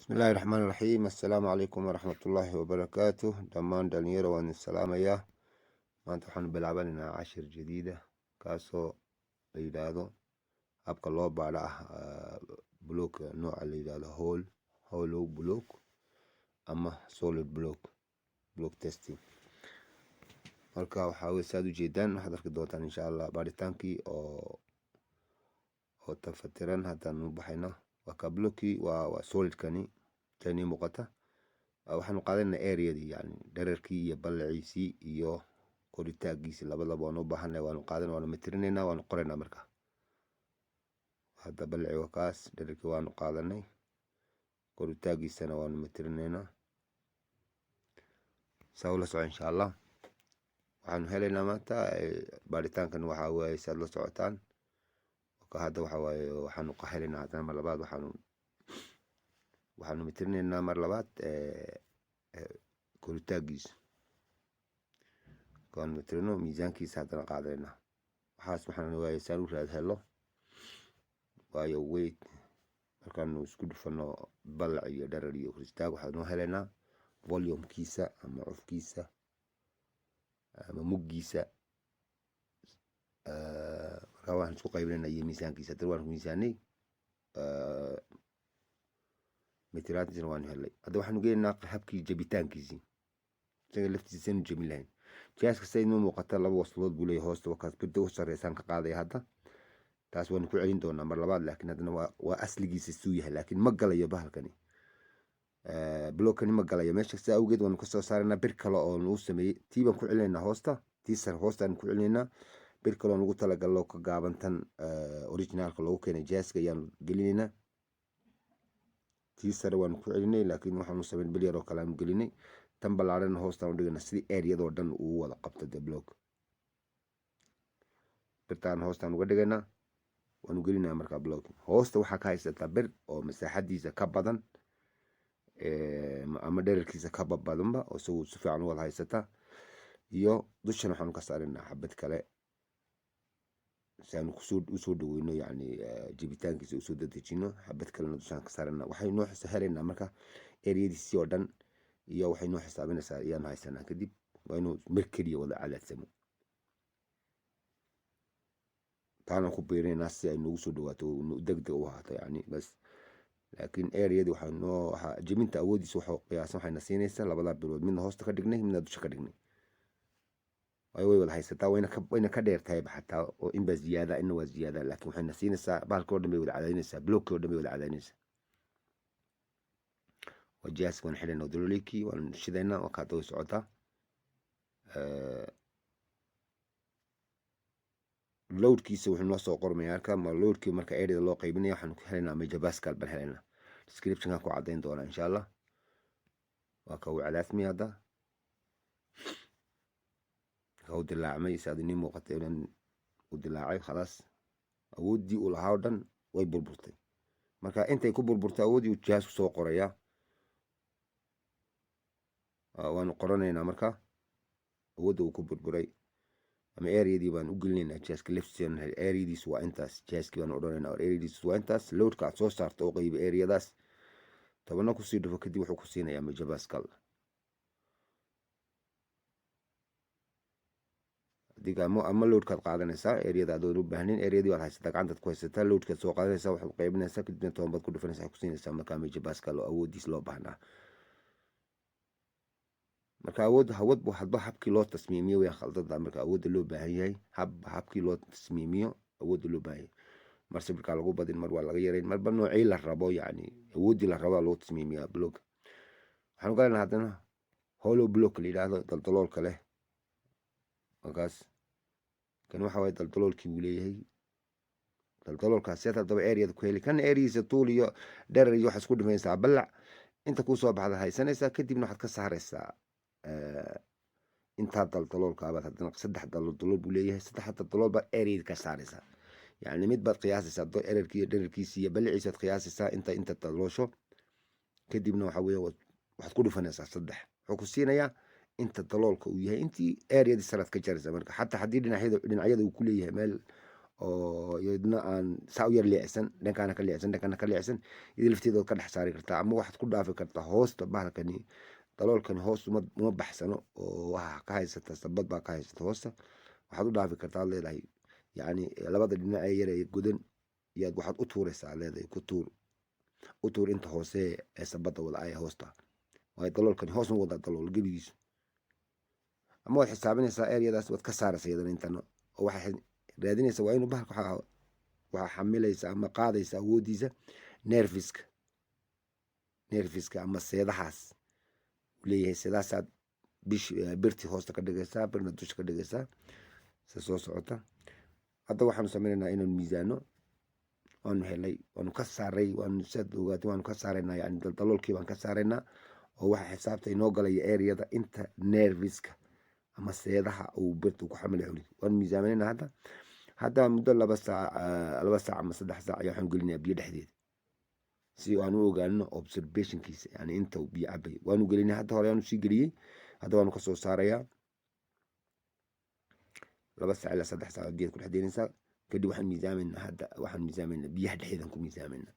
بسم الله الرحمن الرحيم. السلام عليكم ورحمة الله وبركاته. دمان دانيرو وان السلام يا ما انت حن بلعبنا 10 جديدة كاسو ليدادو أبقى اللعبة على بلوك نوع اللي يدادو هولو بلوك أما سوليد بلوك تيستي marka waxaa way saad u jeedaan waxaad arki doontaan insha Allah baaritaankii oo tafatiran haddaan u baxayna waa ka blockii waa solidkani tani muuqata waxaanu qaadanaa areadii yani dhererkii iyo ballaciisii iyo koritaagiisii labadaba waan u baahanay waanu qaadan waanu metrinaynaa waanu qoraynaa marka hadda ballaci waa kaas dhererkii waanu qaadanay koritaagiisana waanu metrinaynaa saa ula soco insha Allah waxaanu helaynaa maanta baaritaankan waxaa waaye saad la socotaan hadda waxaa waaye waxaanu helaynaa haddana mar labaad waxaanu metrinaynaa mar labaad koritaagiisa kaanu metrino miisaankiisa haddana qaadanaynaa waxaas waxaanu waaye saan u raad helo waayo weight markaanu isku dhufano ballac iyo dherer iyo koristaag waxaanu helaynaa volumekiisa ama cufkiisa ama muggiisa markaa waxaan isku qaybinaynaa iyo miisaankiisa haddana waanu miisaanay metraantiisana waanu helnay hadda waxaanu geenaynaa habkii jabitaankiisii isaga laftiisanu jabin lahayn jihaaska say inoo muuqata laba waslood buu leeyahay hoosta wakaas birta u sarreysaan ka qaadaya hadda taas waanu ku celin doonaa mar labaad laakiin haddana waa asligiisa suu yahay laakiin ma galayo bahalkani blockani ma galayo meesha saa awgeed waanu kasoo saaraynaa bir kale oo nagu sameeyey tii baan ku celinaynaa hoosta tii sare hoostaan ku celinaynaa bir kale oo nagu talagaloo ka gaabantan originaalka loogu keenay jihaaska ayaanu gelinaynaa tii sare waanu ku celinay laakiin waxaanu sameyn bil yaroo kale aanu gelinay tan ballaarana hoostaan u dhigana sidii areadoo dhan uu wada qabto de block birtaan hoostaan uga dhigaynaa waanu gelinaa markaa block hoosta waxaa ka haysataa bir oo masaaxadiisa ka badan ama dhererkiisa ka badanba oo isagu si fiican u wada haysataa iyo dushan waxaanu ka saarinaa xabad kale saanu usoo dhaweyno yani jibitaankiisa usoo dadejino xabad kalena dushaan ka saarana waxay noo helaynaa marka areadiisii oo dhan iyo waxay noo xisaabinaysaa ayaanu haysanaa kadib waa inuu mir keliya wada calaadsamo taana ku biirinaynaa si ay noogu soo dhawaato degdeg u ahaato yani bas laakiin areadii waxaa jibinta awoodiisa waxaa qiyaasan waxayna siinaysaa labadaa bilood midna hoosta ka dhignay midna dusha ka dhignay way wada haysataa wayna ka dheertahayba xataa oo inbaa ziyaada ina waa ziyaada laakiin waxayna siinaysaa bahalka oo dhan bay wada cadaynaysaa blockii oo dhan bay wada cadaynaysaa waa jihaaska waan xidhaynaa dololikii waan shidaynaa waa kaada way socotaa loadkiisa wuxuu noo soo qormaya halka ma loadkii marka areada loo qaybinaya waxaanu ku helaynaa megapascal baan helaynaa descriptionka ku cadayn doonaa insha Allah waa ka uu calaasmi hadda هو دلاعمي سادني موقتين ودلاعي خلاص أودي ولا هاودن ويبربرتي marka intay ku burburta awoodii uu jihaasku soo qoraya waanu qoranaynaa marka awoodda uu ku burburay ama areadii baan u gelinaynaa jihaaska leftiisa areadiis waa intaas jihaaskii baan odhanaynaa areadiis waa intaas loadka aad soo saarto oo qaybi areadaas tobana kusii dhufo kadib wuxuu ku siinayaa megapascal ama loadkaad qaadanaysaa areada adoon u baahnayn areadii waad haysataa gacantaad ku haysataa loadkaad soo qaadanaysaa waxaad qaybinaysaa kadibna toban baad ku dhufanaysaa waxaad ku siinaysaa markaa megapascal oo awoodiis loo baahnaa marka hawad hadba habkii loo tasmiimiyo way khaldada marka awoodda loo baahan yahay habkii loo tasmiimiyo awoodda loo baahan yahay mar sibirkaa lagu badin mar waa laga yarayn marba noocii la rabo yani awooddii la rabo loo tasmiimiyaa block waxaan galanaa haddana hollow block la yidhaahdo daldaloolka leh markaas kan waxa way daldaloolkii uu leeyahay daldaloolkaas seeta daba areada ku heli kan areadiisa tuul iyo dherer iyo waxaad isku dhimaysaa ballac inta kuu soo baxda haysanaysaa kadibna waxaad ka saaraysaa intaa daldaloolkaabaad haddana saddex daldalool buu leeyahay saddex daldalool baad areada ka saaraysaa yani mid baad qiyaasaysaa dhererkii dhererkiisa iyo balliciisaad qiyaasaysaa inta daloosho kadibna waxa weeye waxaad ku dhufanaysaa saddex wuxuu ku siinayaa inta daloolka uu yahay intii areadii saraad ka jaraysa marka xataa haddii dhinacyada uu ku leeyahay meel oo iyadna aan saa u yar leecsan, dhankaana ka leecsan, dhankana ka leecsan, iyada lafteeda ka dhex saari kartaa, ama waxaad ku dhaafi kartaa hoosta bahalkani daloolkani hoos uma baxsano, oo waxaa ka haysata sabad baa ka haysata hoosta, waxaad u dhaafi kartaa ad leedahay yani labada dhinac ee yar ee godan iyaad waxaad u tuuraysaa leedahay u tuur inta hoose ee sabada wada ay hoosta, waayo daloolkani hoos ma wada dalool gebigiisu, ama waad xisaabinaysaa eryadaas waad ka saaraysa iyadana intana, oo waxay raadinaysa waa inuu bahalka waxaa xamilaysa ama qaadaysa awoodiisa nerfiska ama seedahaas leeyahay, seedahaasaad birtii hoosta ka dhigaysaa, birna dusha ka dhigaysaa, se soo socota. Hadda waxaanu sameynaynaa inaanu miisaano, waanu helay, waanu ka saaray, saad ogaatay waanu ka saaraynaa, yani daldaloolkii baan ka saaraynaa, oo waxa xisaabta inoo galaya eryada inta nerviska ama seedaha uu birta ku xamilay xuli, waanu miisaaminaynaa. Hadda muddo 2 saac ama 3 saac ayaa waxaan gelinayaa biyo dhexdeeda, si aan u ogaano observationkiisa, yani inta uu biyo cabay waanu gelinay. Hadda hore aanu sii geliyey, hadda waanu kasoo saarayaa 2 saac ilaa 3 saac biyaad ku dhex deynaysaa. kadib waxaan miisaameynaa biyaha dhexdeedaan ku miisaameynaa.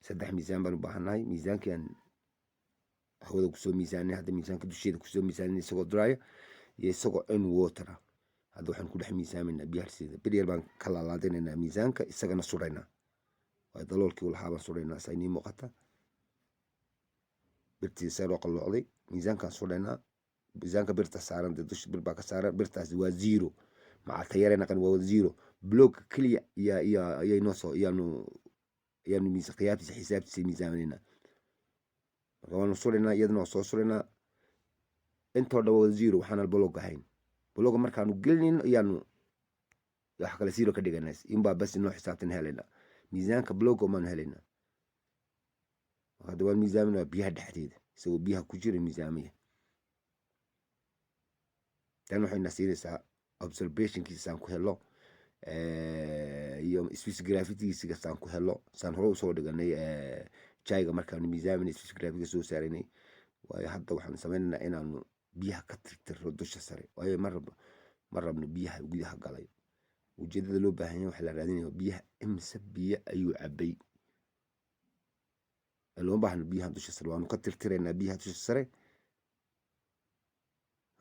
3 miisaan baan u baahannahay. miisaankii aan hawada kusoo miisaanay, hadda miisaanka dusheeda kusoo miisaanay isagoo duraaya iyo isagoo in water ah. hadda waxaan ku dhex miisaameynaa biyaha dhexdeeda. bir yar baan ka laalaadinaynaa miisaanka, isagana suraynaa, waa daloolkii ulahaa baan suraynaa, saa inii muuqata. birtii seeroo qalloocday, miisaankaan suraynaa, miisaanka birta saaran dee dusha bir baa ka saaran, birtaasi waa 0 maca tayarena qan waa 0 block kaliya iyo noo soo yaanu qiyaabtiisa xisaabtiisa miisaaminayna, marka waanu suraynaa, iyadana waa soo suraynaa, intoo dhan waa 0 waxaan block ahayn. block markaanu gelinayno iyaanu wax kale 0 ka dhiganaa, inbaa bas inoo xisaabtan helaynaa, miisaanka block maanu helaynaa. hadda waan miisaaminaa biyaha dhexdeeda, isagoo biyaha ku jira miisaamaya. tan waxayna siinaysaa observationkiisaan ku helo, iyo space gravity-giisa saan ku helo, saan hore usoo dhiganay jayga markaanu miisaaminay space gravity soo saaranay. waayo hadda waxaan sameynaynaa inaanu biyaha ka tirtirro dusha sare, waayo ma rabno biyaha gudaha galay. ujeedada loo baahan yahay waxaa la raadinaya biyaha imse biyo ayuu cabay, looma baahno biyaha dusha sare, waanu ka tirtiraynaa biyaha dusha sare.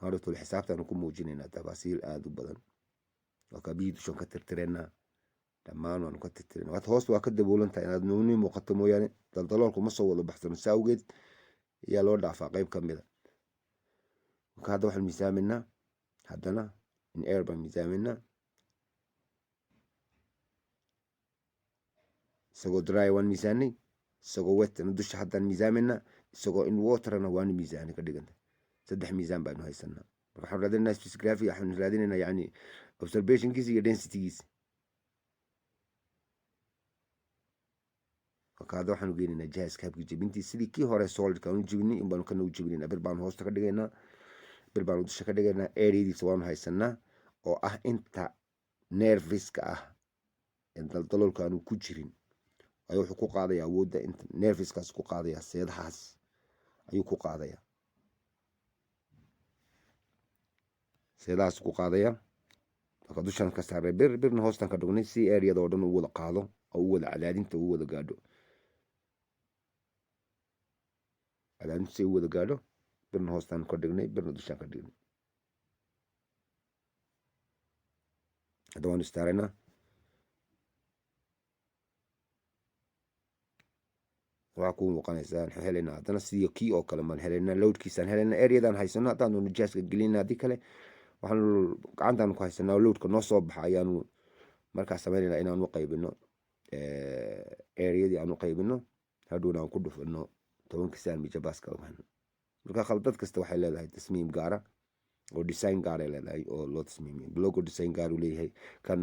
horetul xisaabtaanu ku muujinaynaa tafaasiil aada u badan, waa ka biyihii dushaan ka tirtiraynaa, dhammaan waanu ka tirtiraynaa. waad hoos waa ka daboolan tahay inaad nuuni muuqato mooyaane, daldaloolku ma soo wada baxsano, saa awgeed ayaa loo dhaafaa qayb ka mida. marka hadda waxaan miisaaminaa, haddana in air baan miisaaminaa, isagoo dry waan miisaanay, isagoo wetna dusha haddaan miisaaminaa, isagoo in waterna waanu miisaanay ka dhiganta. 3 miisaan baanu haysanaa. marka waxaan raadinaynaa space gravity, waxaan raadinaynaa yani observationkiisa iyo densitygiisa. marka hadda waxaanu geynaynaa jihaaska habkii jebintii, sidii kii hore solidka aanu jebinay in baanu kana u jebinaynaa. bir baanu hoosta ka dhigaynaa, bir baanu dusha ka dhigaynaa, areadiisa waanu haysanaa, oo ah inta nerviska ah ee daldaloolka aanu ku jirin, ayu wuxuu ku qaadaya awoodda inta nerviskaas ku qaadaya, seedahaas ayuu ku qaadaya, seedahaas ku qaadaya. marka dushaan ka saaray birna hoostaan ka dhignay, si areada oo dhan u wada qaado, oo u wada cadaadinta u wada gaadho, cadaadinta si u wada gaadho. birna hoostaan ka dhignay, birna dushaan ka dhignay. hadda waanu istaaraynaa, waxaa kuu muuqanaysaa waxaan helaynaa haddana sidii kii oo kale baan helaynaa, loadkiisaan helaynaa, areadaan haysano. haddaanu nijaaska gelinaa, haddii kale waxaanu gacantaanu ku haysanaa, loadka noo soo baxa ayaanu markaa sameynaynaa inaanu qaybino, areadii aanu qaybino, hadhowna aan ku dhufano 10 saan mijabaska. marka khaldad kasta waxay leedahay tasmiim gaara oo design gaar ay leedahay oo loo tasmiimiyo. blogo design gaar uu leeyahay, kan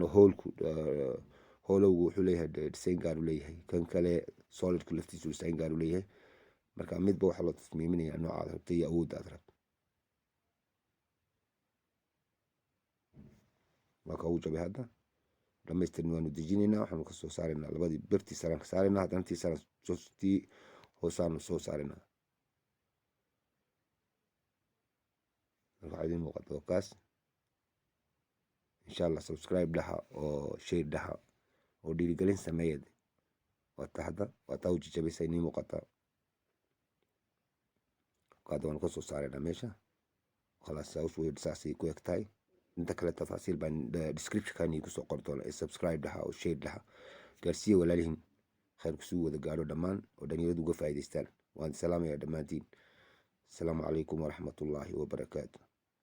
hoolowgu wuxuu leeyahay design gaar uu leeyahay, kan kale solidku laftiisu design gaar uu leeyahay. marka midba waxaa loo tasmiiminaya noocaad rabta iyo awoodda aad rabto. marka uu jabay hadda dhamaystirna waanu dejinaynaa, waxaanu ka soo saaraynaa labadii birtii saraan ka saaraynaa, haddana tii saraan tii hoosaanu soo saaraynaa. waxaa idiin muuqata kaas insha allah subscribe dhaha oo share dhaha oo dhiirigelin sameeyad waataa u jijabisay nii muuqataa qaad waan kasoo saarayna meesha khalaas saasay ku eg tahay inta kale tafaasiil baan descriptionkan igu soo qor doona subscribe dhaha oo share dhaha gaarsiiya walaalihiin khayr kusuu wada gaadho dhammaan oo dhalinyaradu uga faa'iidaystaan waan salaamayaa dhammaantiin asalaamu calaykum waraxmatullaahi wabarakaatu